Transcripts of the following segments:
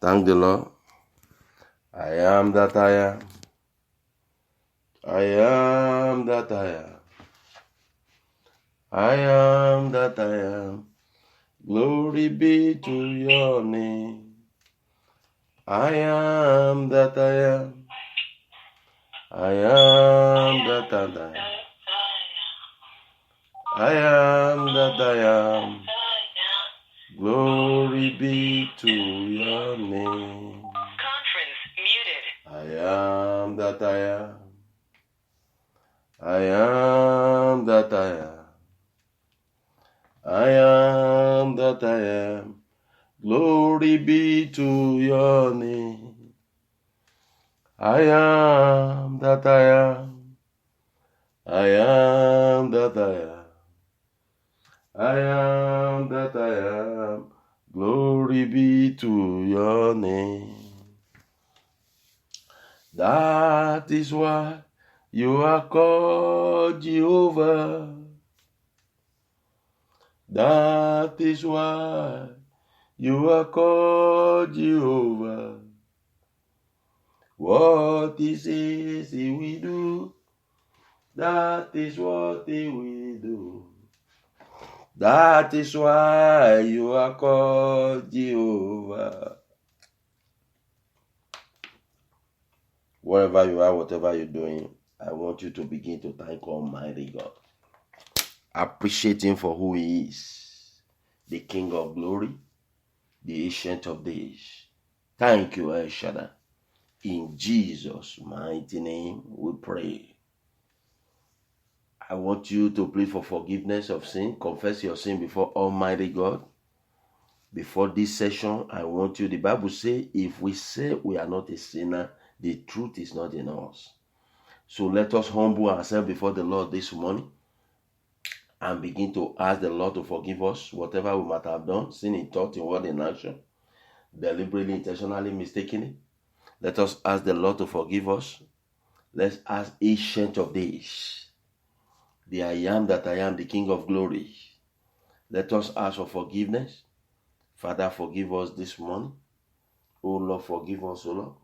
Thank the Lord. I am that I am. I am that I am. I am that I am. Glory be to your name. I am that I am. I am that I am. I am that I am. Glory be to your name. Conference muted. I am that I am. I am that I am. I am that I am. Glory be to your name. I am that I am. I am that I am. I am that I am. Glory be to your name. That is why you are called Jehovah. That is why you are called Jehovah. What he says he will do, that is what he will do. That is why you are called Jehovah. Wherever you are, whatever you're doing, I want you to begin to thank Almighty God. Appreciate Him for who He is. The King of glory, the Ancient of days. Thank you, El Shaddai. In Jesus' mighty name we pray. I want you to plead for forgiveness of sin. Confess your sin before Almighty God. Before this session, I want you, the Bible says, if we say we are not a sinner, the truth is not in us. So let us humble ourselves before the Lord this morning and begin to ask the Lord to forgive us, whatever we might have done, sin in thought, in word, in action, deliberately, intentionally, mistakenly. Let us ask the Lord to forgive us. Let's ask Ancient of Days, the I am that I am, the King of glory. Let us ask for forgiveness. Father, forgive us this morning. Oh Lord, forgive us, oh Lord.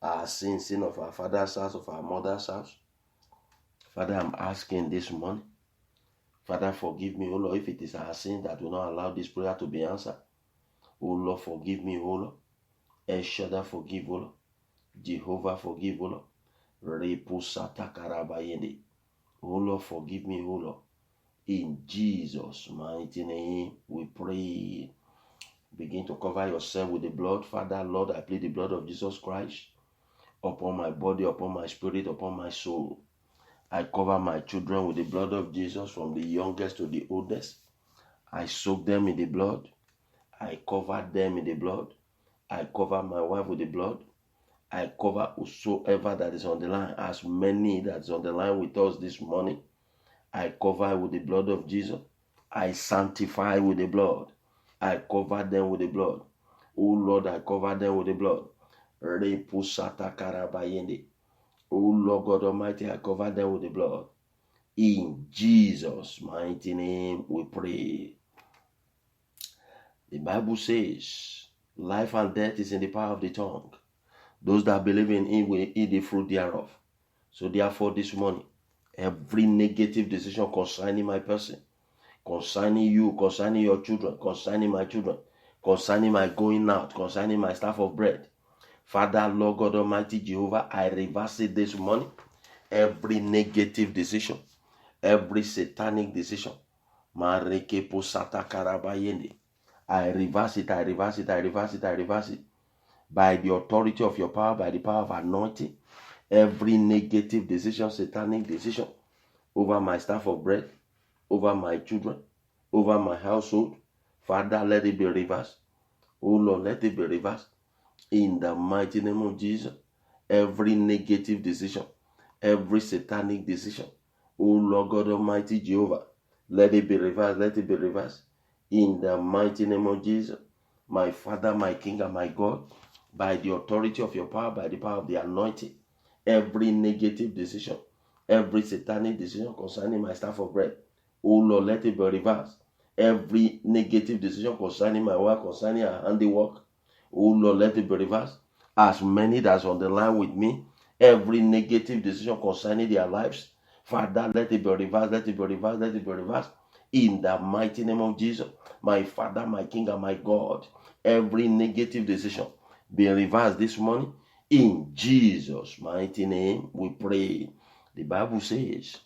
Our sin of our father's house, of our mother's house. Father, I'm asking this morning. Father, forgive me, oh Lord, if it is our sin that will not allow this prayer to be answered. Oh Lord, forgive me, oh Lord. El Shaddai, forgive, oh Lord. Jehovah, forgive, oh Lord. Repusata karabayende. Oh Lord, forgive me, oh Lord. In Jesus' mighty name, we pray. Begin to cover yourself with the blood. Father, Lord, I plead the blood of Jesus Christ upon my body, upon my spirit, upon my soul. I cover my children with the blood of Jesus from the youngest to the oldest. I soak them in the blood. I cover them in the blood. I cover my wife with the blood. I cover whosoever that is on the line, as many that is on the line with us this morning. I cover with the blood of Jesus. I sanctify with the blood. I cover them with the blood. Oh Lord, I cover them with the blood. Repusata karabayende. Oh Lord God Almighty, I cover them with the blood. In Jesus' mighty name we pray. The Bible says, life and death is in the power of the tongue. Those that believe in Him will eat the fruit thereof. So therefore this morning, every negative decision concerning my person, concerning you, concerning your children, concerning my children, concerning my going out, concerning my staff of bread, Father, Lord God Almighty, Jehovah, I reverse it this morning. Every negative decision, every satanic decision, I reverse it, I reverse it, I reverse it, I reverse it. By the authority of your power, by the power of anointing, every negative decision, satanic decision over my staff of bread, over my children, over my household, Father, let it be reversed. Oh Lord, let it be reversed. In the mighty name of Jesus, every negative decision, every satanic decision, oh Lord God Almighty Jehovah, let it be reversed, let it be reversed. In the mighty name of Jesus, my Father, my King, and my God, by the authority of your power, by the power of the anointing, every negative decision, every satanic decision concerning my staff of bread, oh Lord, let it be reversed. Every negative decision concerning my work, concerning our handiwork, Oh Lord, let it be reversed. As many that's on the line with me, every negative decision concerning their lives, Father, let it be reversed, let it be reversed, let it be reversed. In the mighty name of Jesus, my Father, my King, and my God, every negative decision be reversed this morning. In Jesus' mighty name, we pray. The Bible says,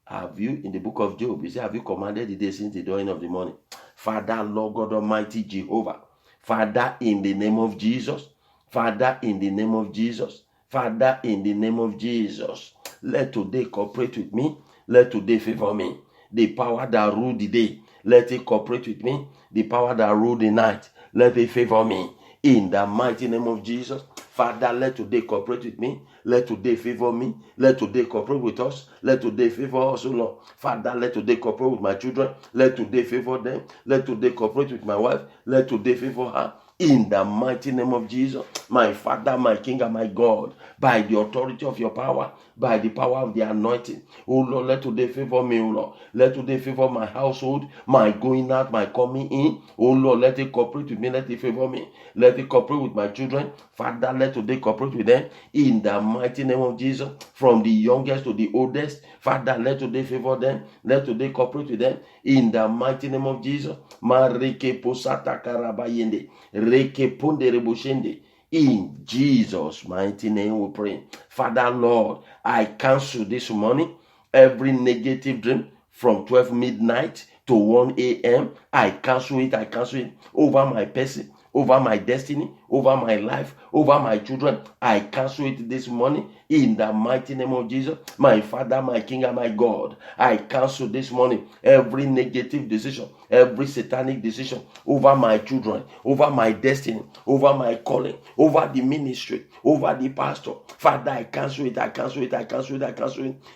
have you, in the book of Job, it says, have you commanded the day since the dawning of the morning? Father, Lord God Almighty Jehovah, Father, in the name of Jesus, Father, in the name of Jesus, Father, in the name of Jesus, let today cooperate with me. Let today favor me. The power that rule the day, let it cooperate with me. The power that rule the night, let it favor me. In the mighty name of Jesus, Father, let today cooperate with me. Let today favor me. Let today cooperate with us. Let today favor us, O Lord. Father, let today cooperate with my children. Let today favor them. Let today cooperate with my wife. Let today favor her. In the mighty name of Jesus, my Father, my King, and my God, by the authority of your power, by the power of the anointing, oh Lord, let today favor me, oh Lord. Let today favor my household, my going out, my coming in. Oh Lord, let it cooperate with me, let it favor me. Let it cooperate with my children. Father, let today cooperate with them. In the mighty name of Jesus, from the youngest to the oldest, Father, let today favor them. Let today cooperate with them. In the mighty name of Jesus, Marike posata karabayende. In Jesus' mighty name we pray. Father, Lord, I cancel this morning every negative dream from 12 midnight to 1 a.m. I cancel it over my person, over my destiny, over my life, over my children. I cancel it this morning in the mighty name of Jesus. My Father, my King, and my God, I cancel this morning every negative decision, every satanic decision over my children, over my destiny, over my calling, over the ministry, over the pastor. Father, I cancel it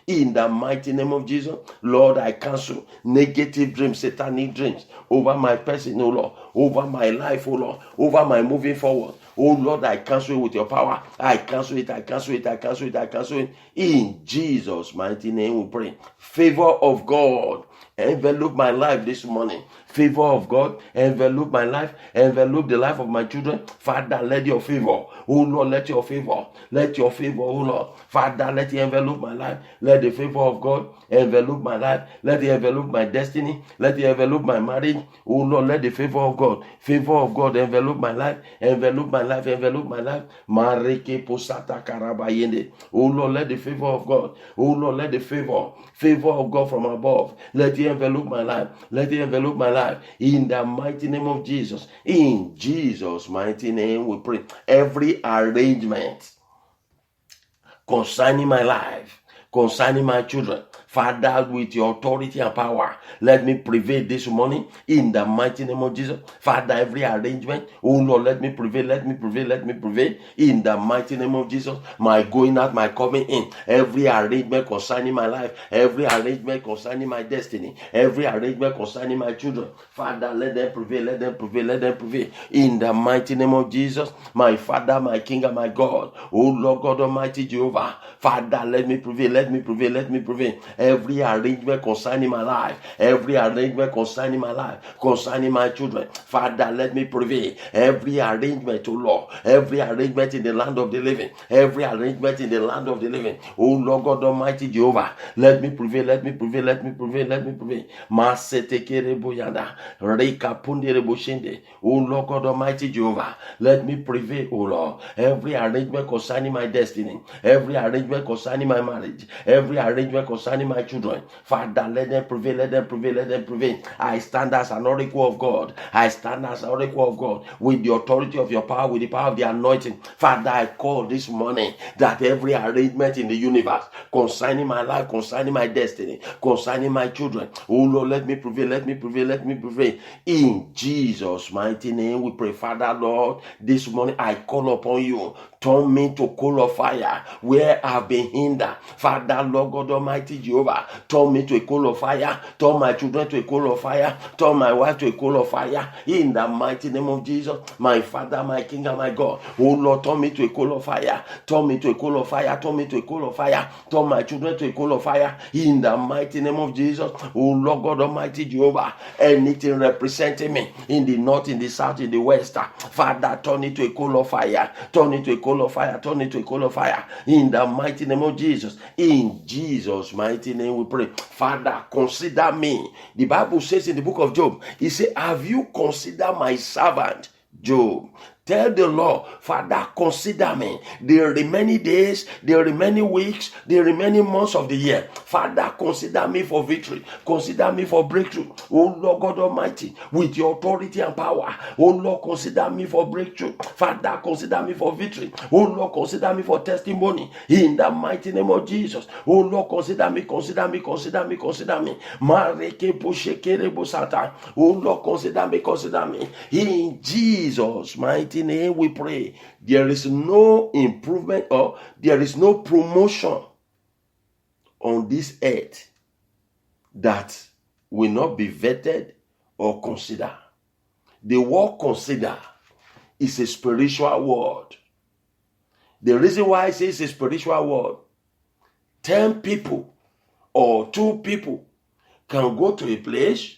in the mighty name of Jesus. Lord, I cancel negative dreams, satanic dreams over my person, oh Lord, over my life, oh Lord, over my moving forward. Oh Lord, I cancel it with your power. I cancel it. In Jesus' mighty name we pray. Favor of God envelop my life this morning. Favor of God envelop my life, envelop the life of my children. Father, let your favor, oh Lord, let your favor, oh Lord. Father, let it envelop my life. Let the favor of God envelop my life. Let it envelop my destiny. Let it envelop my marriage. Oh Lord, let the favor of God envelop my life. Envelop my life. Mareke posata karabayende. Oh Lord, let the favor of God. Oh Lord, let the favor of God from above. Let it envelop my life. Let it envelop my life. In the mighty name of Jesus. In Jesus' mighty name we pray. Every arrangement concerning my life, concerning my children, Father, with your authority and power, let me prevail this morning in the mighty name of Jesus. Father, every arrangement, oh Lord, let me prevail in the mighty name of Jesus. My going out, my coming in, every arrangement concerning my life, every arrangement concerning my destiny, every arrangement concerning my children, Father, let them prevail in the mighty name of Jesus. My Father, my King, and my God, oh Lord God Almighty Jehovah, Father, let me prevail. Every arrangement concerning my life, concerning my children, Father, let me prevail. Every arrangement, oh Lord, every arrangement in the land of the living, oh Lord God Almighty Jehovah, let me prevail. Masetekere boyanda, reka pundere boshende, oh Lord God Almighty Jehovah, let me prevail, oh Lord. Every arrangement concerning my destiny, every arrangement concerning my marriage, every arrangement concerning my children, Father, let them prevail. I stand as an oracle of God. With the authority of your power, with the power of the anointing. Father, I call this morning that every arrangement in the universe concerning my life, concerning my destiny, concerning my children, oh Lord, let me prevail. In Jesus' mighty name we pray. Father, Lord, this morning I call upon you. Turn me to coal of fire where I've been hindered. Father, Lord God Almighty Jehovah, Jehovah. Turn me to a coal of fire. Turn my children to a coal of fire. Turn my wife to a coal of fire. In the mighty name of Jesus, my Father, my King, and my God. Oh Lord, turn me to a coal of fire. Turn me to a coal of fire. Turn me to a coal of fire. Turn my children to a coal of fire. In the mighty name of Jesus. Oh Lord God Almighty Jehovah. Anything representing me in the north, in the south, in the west, Father, turn it to a coal of fire. Turn it to a coal of fire. Turn it to a coal of fire. In the mighty name of Jesus. In Jesus' mighty name we pray. Father, consider me. The Bible says in the book of Job, he said, have you considered my servant Job? Tell the Lord, Father, consider me. The remaining days, the remaining weeks, the remaining months of the year. Father, consider me for victory. Consider me for breakthrough. Oh Lord God Almighty, with your authority and power. Oh Lord, consider me for breakthrough. Father, consider me for victory. Oh Lord, consider me for testimony. In the mighty name of Jesus. Oh Lord, consider me, consider me, consider me, consider me. Oh Lord, consider me, consider me. In Jesus' mighty name we pray. There is no improvement or there is no promotion on this earth that will not be vetted or considered. The word consider is a spiritual word. The reason why I say it's a spiritual word, 10 people or 2 people can go to a place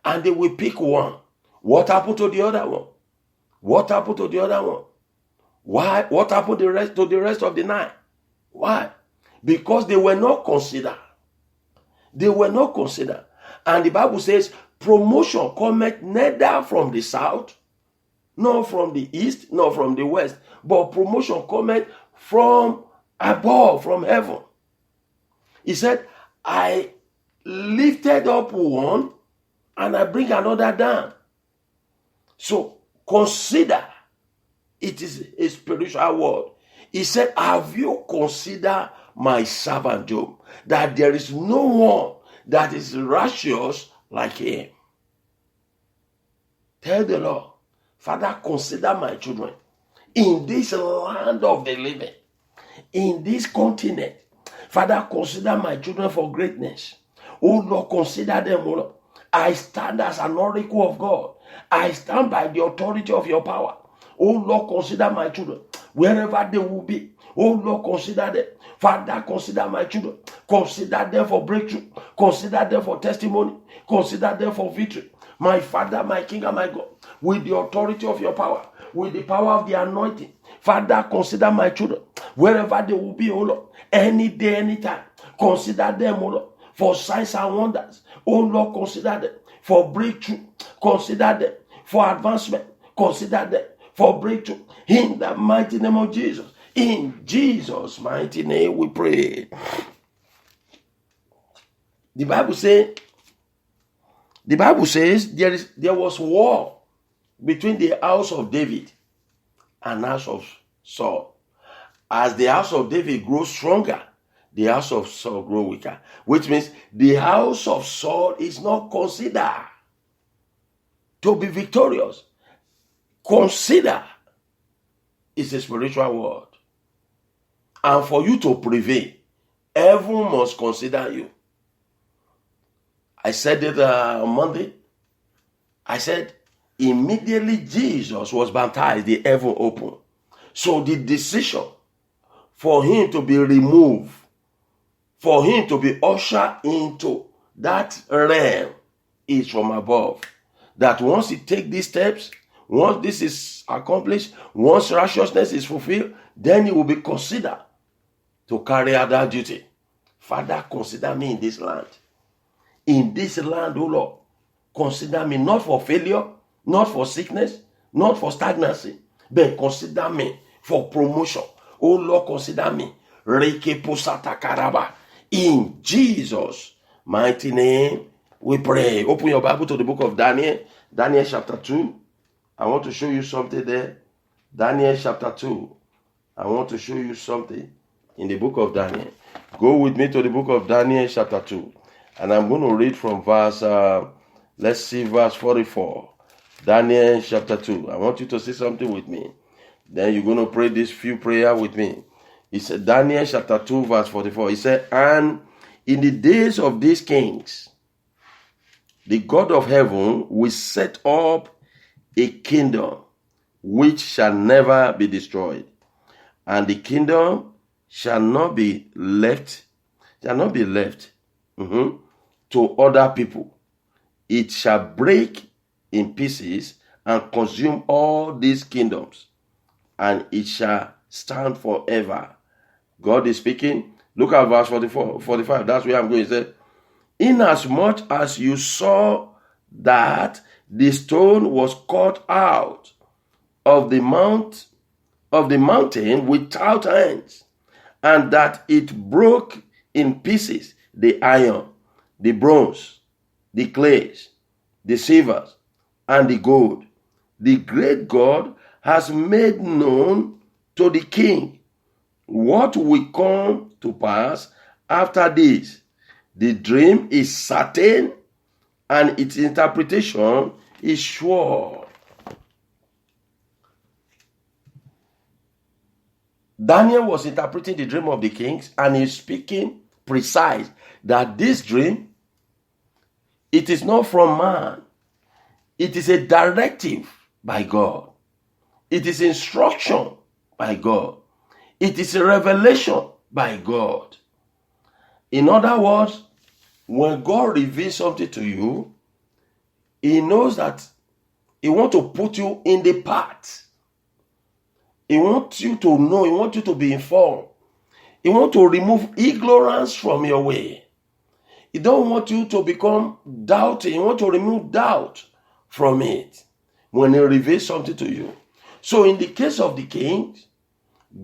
and they will pick one. What happened to the other one? What happened to the other one? Why? What happened to the rest of the 9? Why? Because they were not considered. They were not considered. And the Bible says, promotion cometh neither from the south, nor from the east, nor from the west, but promotion cometh from above, from heaven. He said, I lifted up one, and I bring another down. So, consider. It is a spiritual word. He said, have you considered my servant Job? That there is no one that is righteous like him. Tell the Lord, Father, consider my children in this land of the living, in this continent. Father, consider my children for greatness. Oh Lord, consider them, oh Lord. I stand as an oracle of God. I stand by the authority of your power. Oh Lord, consider my children wherever they will be. Oh Lord, consider them. Father, consider my children. Consider them for breakthrough. Consider them for testimony. Consider them for victory. My Father, my King, and my God, with the authority of your power, with the power of the anointing, Father, consider my children wherever they will be, oh Lord, any day, anytime. Consider them, oh Lord, for signs and wonders. Oh Lord, consider them for breakthrough. Consider them for advancement. Consider them for breakthrough. In the mighty name of Jesus. In Jesus' mighty name we pray. The Bible says there was war between the house of David and house of Saul. As the house of David grows stronger, the house of Saul grows weaker. Which means the house of Saul is not considered to be victorious. Consider is a spiritual word. And for you to prevail, heaven must consider you. I said it on Monday. I said, immediately Jesus was baptized, the heaven opened. So the decision for him to be removed, for him to be ushered into that realm is from above. That once he takes these steps, once this is accomplished, once righteousness is fulfilled, then he will be considered to carry out that duty. Father, consider me in this land. In this land, oh Lord, consider me not for failure, not for sickness, not for stagnancy, but consider me for promotion. Oh Lord, consider me. In Jesus' mighty name, we pray. Open your Bible to the book of Daniel. Daniel chapter 2. I want to show you something there. Daniel chapter 2. I want to show you something in the book of Daniel. Go with me to the book of Daniel chapter 2. And I'm going to read from verse, verse 44. Daniel chapter 2. I want you to say something with me. Then you're going to pray this few prayer with me. He said, Daniel chapter 2 verse 44. He said, and In the days of these kings, the God of heaven will set up a kingdom which shall never be destroyed, and the kingdom shall not be left to other people. It shall break in pieces and consume all these kingdoms, and it shall stand forever. God is speaking. Look at verse 45. That's where I'm going. He said, inasmuch as you saw that the stone was cut out of the mountain without hands, and that it broke in pieces the iron, the bronze, the clays, the silvers, and the gold, the great God has made known to the king what will come to pass after this. The dream is certain, and its interpretation is sure. Daniel was interpreting the dream of the kings, and he's speaking precise that this dream, it is not from man. It is a directive by God. It is instruction by God. It is a revelation by God. In other words, when God reveals something to you, He knows that He wants to put you in the path. He wants you to know. He wants you to be informed. He wants to remove ignorance from your way. He don't want you to become doubting. He wants to remove doubt from it when He reveals something to you. So in the case of the king,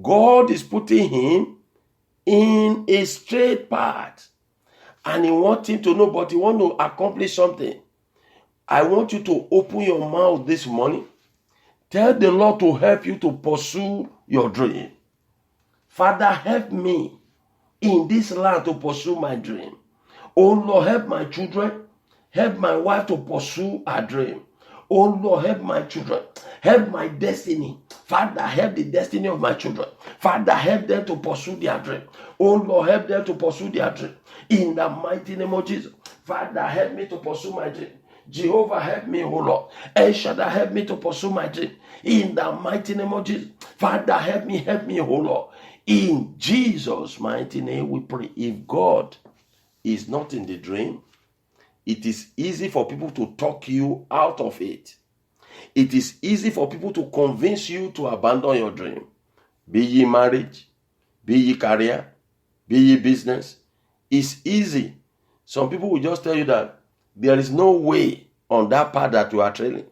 God is putting him in a straight path, and He wants him to know, but He wants to accomplish something. I want you to open your mouth this morning. Tell the Lord to help you to pursue your dream. Father, help me in this land to pursue my dream. Oh Lord, help my children. Help my wife to pursue her dream. Oh Lord, help my children. Help my destiny. Father, help the destiny of my children. Father, help them to pursue their dream. Oh Lord, help them to pursue their dream. In the mighty name of Jesus. Father, help me to pursue my dream. Jehovah, help me, oh Lord. El Shaddai, help me to pursue my dream. In the mighty name of Jesus. Father, help me, oh Lord. In Jesus' mighty name we pray. If God is not in the dream, it is easy for people to talk you out of it. It is easy for people to convince you to abandon your dream. Be ye marriage, be ye career, be ye business. It's easy. Some people will just tell you that there is no way on that path that you are trailing.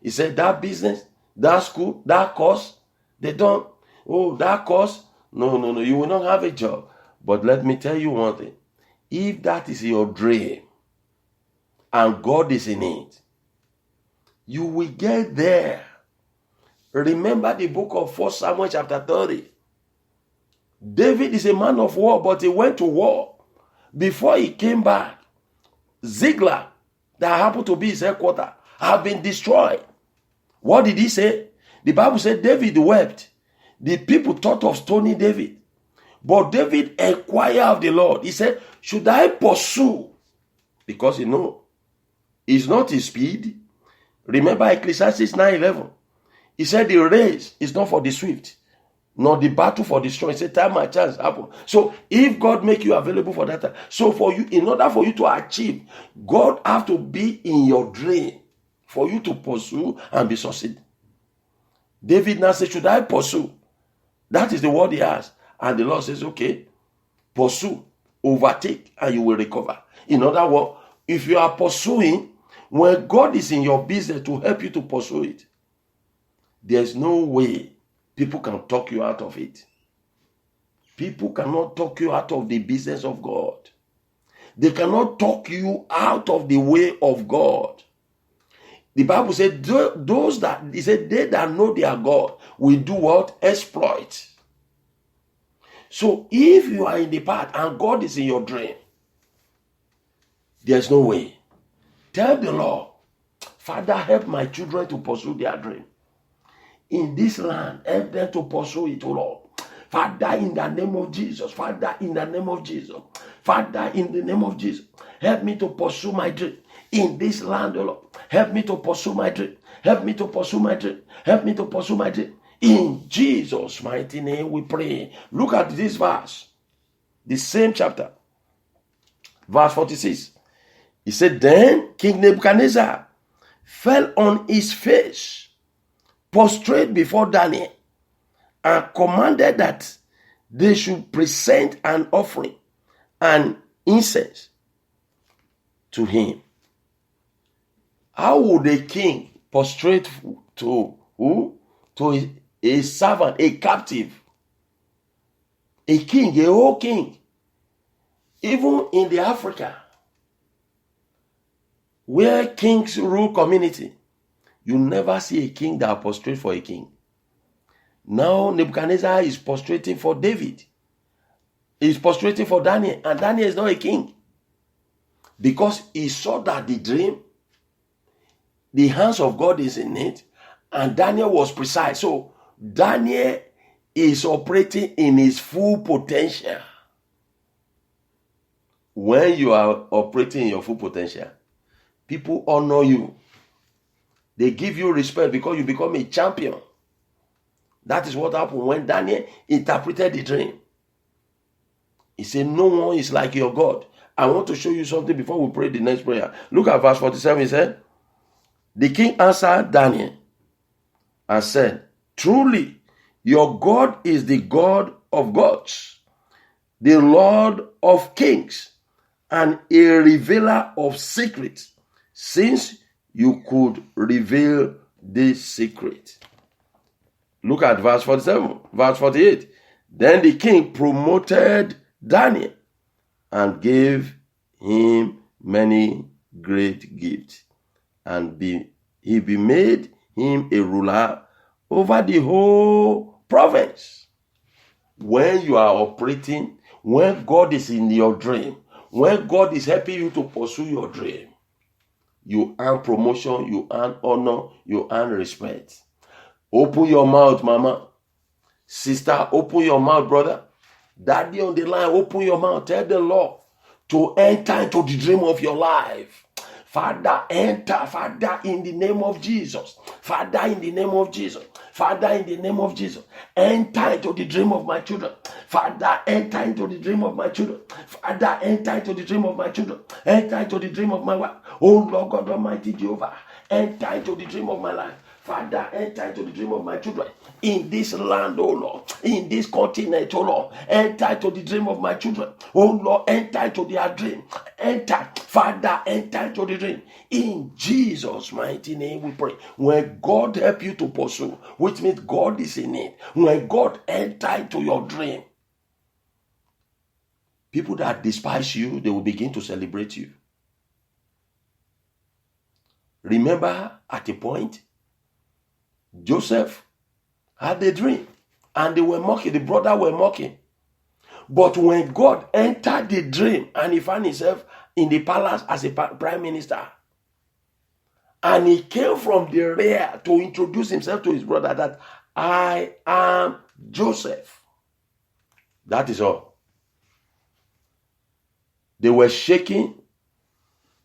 He said that business, that school, that course, they don't. Oh, that course, no, you will not have a job. But let me tell you one thing. If that is your dream and God is in it, you will get there. Remember the book of 1 Samuel chapter 30. David is a man of war, but he went to war. Before he came back, Ziklag, that happened to be his headquarters, have been destroyed. What did he say? The Bible said David wept. The people thought of stoning David. But David inquired of the Lord. He said, should I pursue? Because it's not his speed. Remember Ecclesiastes 9:11. He said the race is not for the swift, nor the battle for the strong. He said time and chance happen. So if God make you available for that time, so for you, in order for you to achieve, God have to be in your dream for you to pursue and be succeeding. David now said, should I pursue? That is the word he has. And the Lord says, okay, pursue, overtake, and you will recover. In other words, if you are pursuing, when God is in your business to help you to pursue it, there's no way people can talk you out of it. People cannot talk you out of the business of God. They cannot talk you out of the way of God. The Bible said, they that know their God will do what? Exploit. So if you are in the path and God is in your dream, there's no way. Tell the Lord, Father, help my children to pursue their dream. In this land, help them to pursue it, O Lord. Father, in the name of Jesus. Father, in the name of Jesus. Father, in the name of Jesus, help me to pursue my dream in this land, O Lord. Help me to pursue my dream. Help me to pursue my dream. Help me to pursue my dream. In Jesus' mighty name we pray. Look at this verse. The same chapter. Verse 46. He said, then King Nebuchadnezzar fell on his face, prostrate before Daniel, and commanded that they should present an offering and incense to him. How would a king prostrate to who? To a servant, a captive, a king, a whole king. Even in the Africa, where kings rule community, you never see a king that prostrate for a king. Now Nebuchadnezzar is prostrating for David. He's prostrating for Daniel, and Daniel is not a king. Because he saw that the dream, the hands of God is in it, and Daniel was precise. So Daniel is operating in his full potential. When you are operating in your full potential, people honor you. They give you respect because you become a champion. That is what happened when Daniel interpreted the dream. He said, no one is like your God. I want to show you something before we pray the next prayer. Look at verse 47. He said, the king answered Daniel and said, truly, your God is the God of gods, the Lord of kings, and a revealer of secrets, since you could reveal this secret. Look at verse 47, verse 48. Then the king promoted Daniel and gave him many great gifts, and he made him a ruler over the whole province. When you are operating, when God is in your dream, when God is helping you to pursue your dream, you earn promotion, you earn honor, you earn respect. Open your mouth, mama. Sister, open your mouth, brother. Daddy on the line, open your mouth. Tell the Lord to enter into the dream of your life. Father, enter. Father, in the name of Jesus. Father, in the name of Jesus. Father, in the name of Jesus. Enter into the dream of my children. Father, enter into the dream of my children. Father, enter into the dream of my children. Enter into the dream of my wife. Oh Lord God Almighty Jehovah. Enter into the dream of my life. Father, enter into the dream of my children. In this land, oh Lord. In this continent, oh Lord. Enter into the dream of my children. Oh Lord, enter into their dream. Enter. Father, enter into the dream. In Jesus' mighty name we pray. When God help you to pursue, which means God is in it. When God enter into your dream, people that despise you, they will begin to celebrate you. Remember at a point, Joseph had a dream and they were mocking, the brother were mocking. But when God entered the dream and he found himself in the palace as a prime minister, and he came from the rear to introduce himself to his brother that I am Joseph. That is all. They were shaking,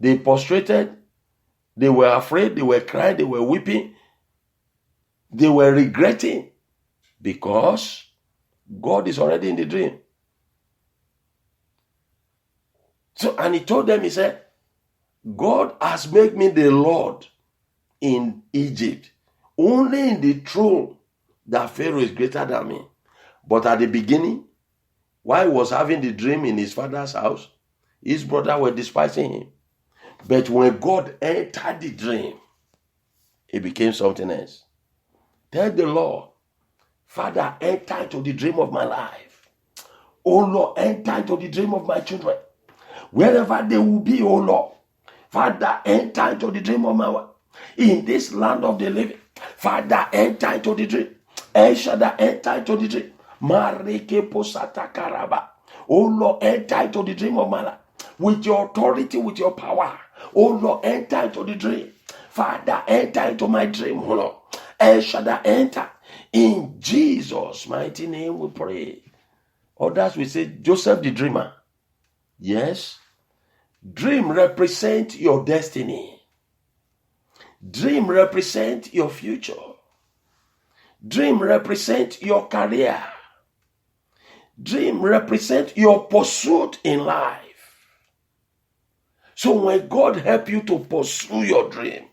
they prostrated, they were afraid, they were crying, they were weeping. They were regretting because God is already in the dream. So, and he told them, he said, God has made me the Lord in Egypt. Only in the throne that Pharaoh is greater than me. But at the beginning, while he was having the dream in his father's house, his brothers were despising him. But when God entered the dream, it became something else. Tell the Lord, Father, enter into the dream of my life. Oh Lord, enter into the dream of my children. Wherever they will be, oh Lord. Father, enter into the dream of my wife. In this land of the living, Father, enter into the dream. El Shaddai, enter into the dream. Mareke posata karaba. Oh Lord, enter into the dream of my life. With your authority, with your power. Oh Lord, enter into the dream. Father, enter into my dream, oh Lord. El Shaddai, enter. In Jesus' mighty name we pray. Others will say, Joseph the dreamer. Yes, dream represent your destiny. Dream represent your future. Dream represent your career. Dream represent your pursuit in life. So when God help you to pursue your dream,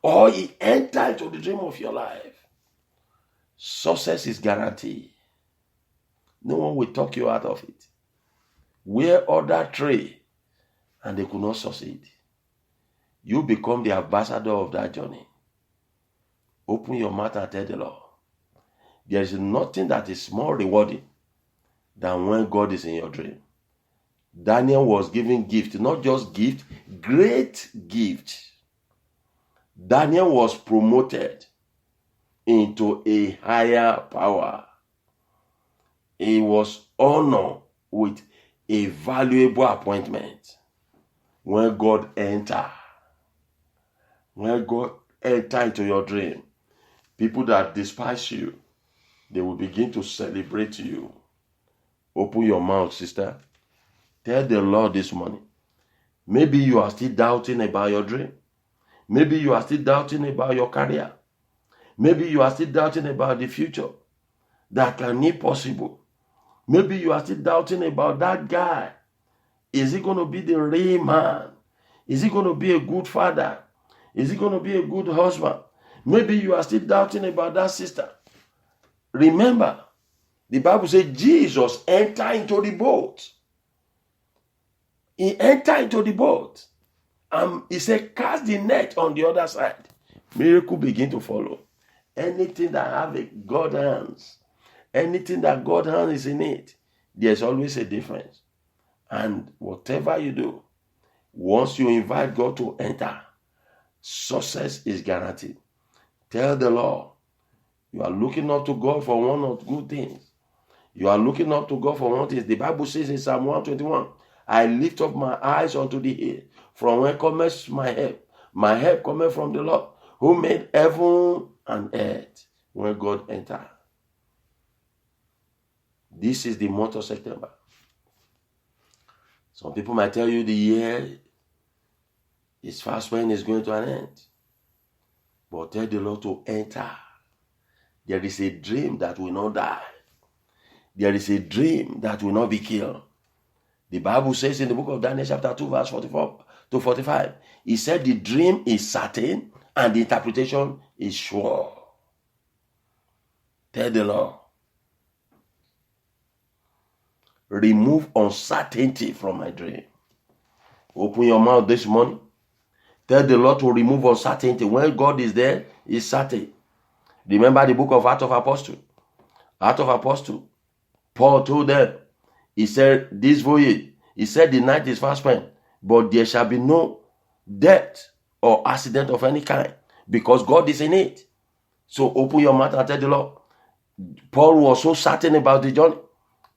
or He enter into the dream of your life, success is guaranteed. No one will talk you out of it. Where others try and they could not succeed, you become the ambassador of that journey. Open your mouth and tell the Lord, there is nothing that is more rewarding than when God is in your dream. Daniel was given gift, not just gift, great gift. Daniel was promoted into a higher power. He was honored with a valuable appointment. When God enter into your dream, people that despise you, they will begin to celebrate you. Open your mouth, sister. Tell the Lord this morning. Maybe you are still doubting about your dream. Maybe you are still doubting about your career. Maybe you are still doubting about the future that can be possible. Maybe you are still doubting about that guy. Is he going to be the real man? Is he going to be a good father? Is he going to be a good husband? Maybe you are still doubting about that sister. Remember, the Bible says Jesus entered into the boat. He entered into the boat. He said, cast the net on the other side. Miracle begin to follow. Anything that have a God hands, anything that God hands is in it, there's always a difference. And whatever you do, once you invite God to enter, success is guaranteed. Tell the Lord, you are looking up to God for one of good things. You are looking up to God for one thing. The Bible says in Psalm 121, I lift up my eyes unto the hill, from where cometh my help. My help cometh from the Lord, who made heaven and earth. When God enter. This is the month of September. Some people might tell you the year is fast when it's going to an end. But tell the Lord to enter. There is a dream that will not die. There is a dream that will not be killed. The Bible says in the book of Daniel chapter 2 verse 44 to 45, it said the dream is certain and the interpretation is sure. Tell the Lord, remove uncertainty from my dream. Open your mouth this morning. Tell the Lord to remove uncertainty. When God is there, He's certain. Remember the book of Acts of Apostles. Acts of Apostles. Paul told them, he said, this voyage, he said the night is fast spent, but there shall be no death or accident of any kind, because God is in it. So open your mouth and tell the Lord. Paul was so certain about the journey,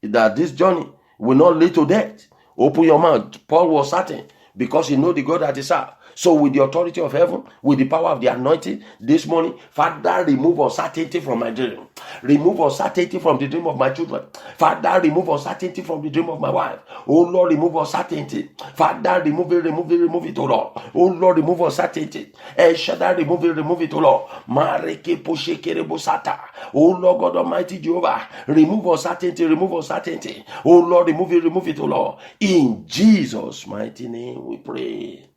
that this journey will not lead to death. Open your mouth. Paul was certain, because he know the God that is up. So with the authority of heaven, with the power of the anointing, this morning, Father, remove uncertainty from my dream. Remove uncertainty from the dream of my children. Father, remove uncertainty from the dream of my wife. Oh Lord, remove uncertainty. Father, remove it, oh Lord. Oh Lord, remove uncertainty. Shaddai, remove it, oh Lord. Mareke posheke rebosata. Oh Lord God Almighty Jehovah, remove uncertainty. Oh Lord, remove it, oh Lord. In Jesus' mighty name we pray.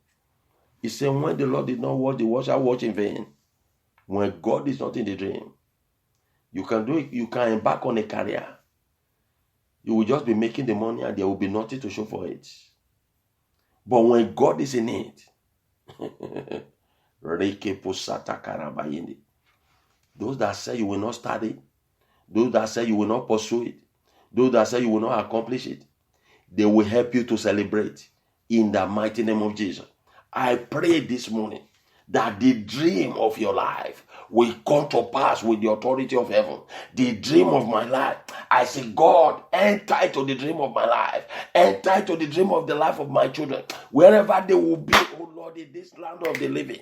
He said, when the Lord did not watch, the watcher watch in vain. When God is not in the dream, you can do it. You can embark on a career. You will just be making the money and there will be nothing to show for it. But when God is in it, those that say you will not study, those that say you will not pursue it, those that say you will not accomplish it, they will help you to celebrate in the mighty name of Jesus. I pray this morning that the dream of your life will come to pass with the authority of heaven. The dream of my life. I say, God, enter into the dream of my life. Enter into the dream of the life of my children. Wherever they will be, oh Lord, in this land of the living.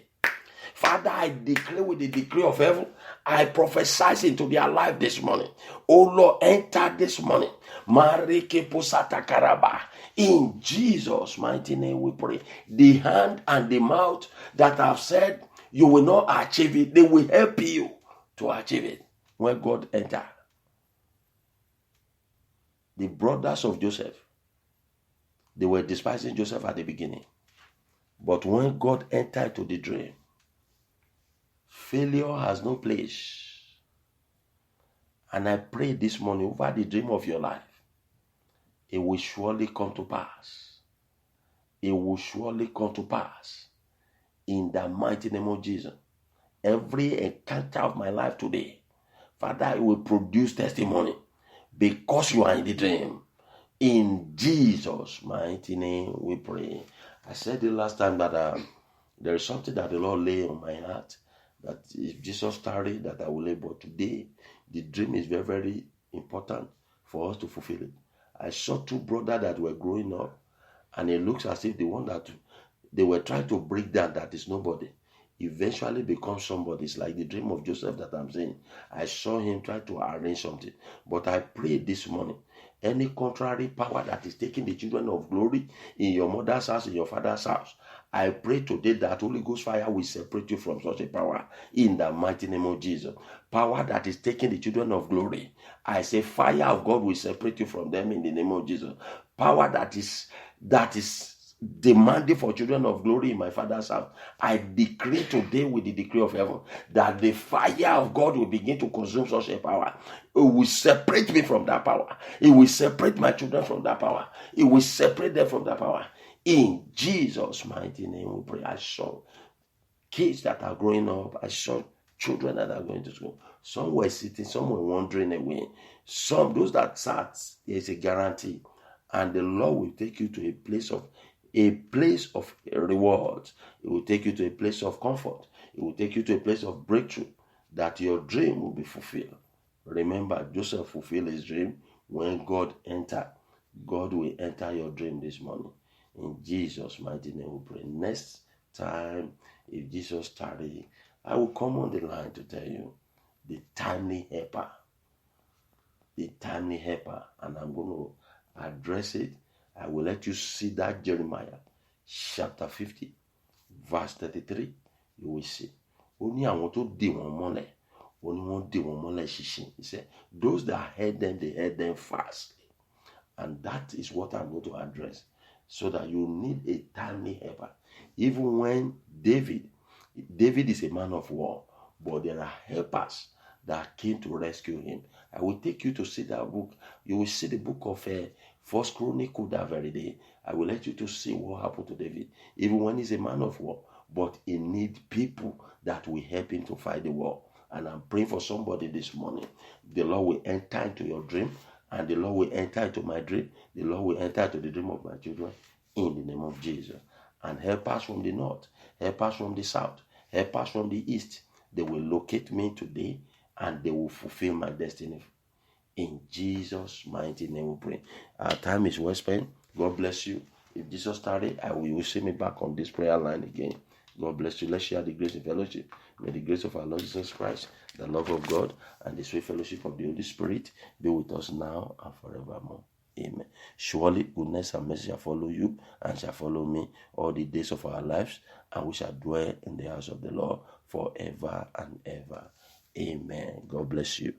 Father, I declare with the decree of heaven, I prophesy into their life this morning. Oh Lord, enter this morning. In Jesus' mighty name we pray. The hand and the mouth that have said you will not achieve it, they will help you to achieve it when God enters. The brothers of Joseph, they were despising Joseph at the beginning. But when God entered to the dream, failure has no place. And I pray this morning over the dream of your life, it will surely come to pass. It will surely come to pass. In the mighty name of Jesus. Every encounter of my life today, Father, it will produce testimony because you are in the dream. In Jesus' mighty name we pray. I said the last time that there is something that the Lord lay on my heart, that if Jesus tarried, that I will lay. But today, the dream is very, very important for us to fulfill it. I saw two brothers that were growing up, and it looks as if the one that they were trying to break down, that is nobody, eventually becomes somebody. It's like the dream of Joseph that I'm saying. I saw him try to arrange something. But I pray this morning, any contrary power that is taking the children of glory in your mother's house, in your father's house, I pray today that Holy Ghost fire will separate you from such a power in the mighty name of Jesus. Power that is taking the children of glory, I say fire of God will separate you from them in the name of Jesus. Power that is demanding for children of glory in my father's house, I decree today with the decree of heaven that the fire of God will begin to consume such a power. It will separate me from that power. It will separate my children from that power. It will separate them from that power. In Jesus' mighty name we pray. I saw kids that are growing up. I saw children that are going to school. Some were sitting, some were wandering away. Some, those that sat, there's a guarantee. And the Lord will take you to a place of reward. It will take you to a place of comfort. It will take you to a place of breakthrough, that your dream will be fulfilled. Remember, Joseph fulfilled his dream when God entered. God will enter your dream this morning. In Jesus' mighty name we pray. Next time, if Jesus tarries, I will come on the line to tell you the timely helper. The timely helper. And I'm going to address it. I will let you see that Jeremiah chapter 50, verse 33. You will see. Only I want to do one more. Only one do one more. He said, those that heard them, they heard them fast. And that is what I'm going to address. So that you need a timely helper. Even when David is a man of war, but there are helpers that came to rescue him. I will take you to see that book. You will see the book of First Chronicle that very day. I will let you to see what happened to David. Even when he's a man of war, but he needs people that will help him to fight the war. And I'm praying for somebody this morning. The Lord will enter into your dream, and the Lord will enter into my dream. The Lord will enter into the dream of my children in the name of Jesus. And help us from the north, help us from the south, help us from the east. They will locate me today, and they will fulfill my destiny. In Jesus' mighty name we pray. Our time is well spent. God bless you. If Jesus started, you will see me back on this prayer line again. God bless you. Let's share the grace and fellowship. May the grace of our Lord Jesus Christ, the love of God, and the sweet fellowship of the Holy Spirit be with us now and forevermore. Amen. Surely goodness and mercy shall follow you and shall follow me all the days of our lives, and we shall dwell in the house of the Lord forever and ever. Amen. God bless you.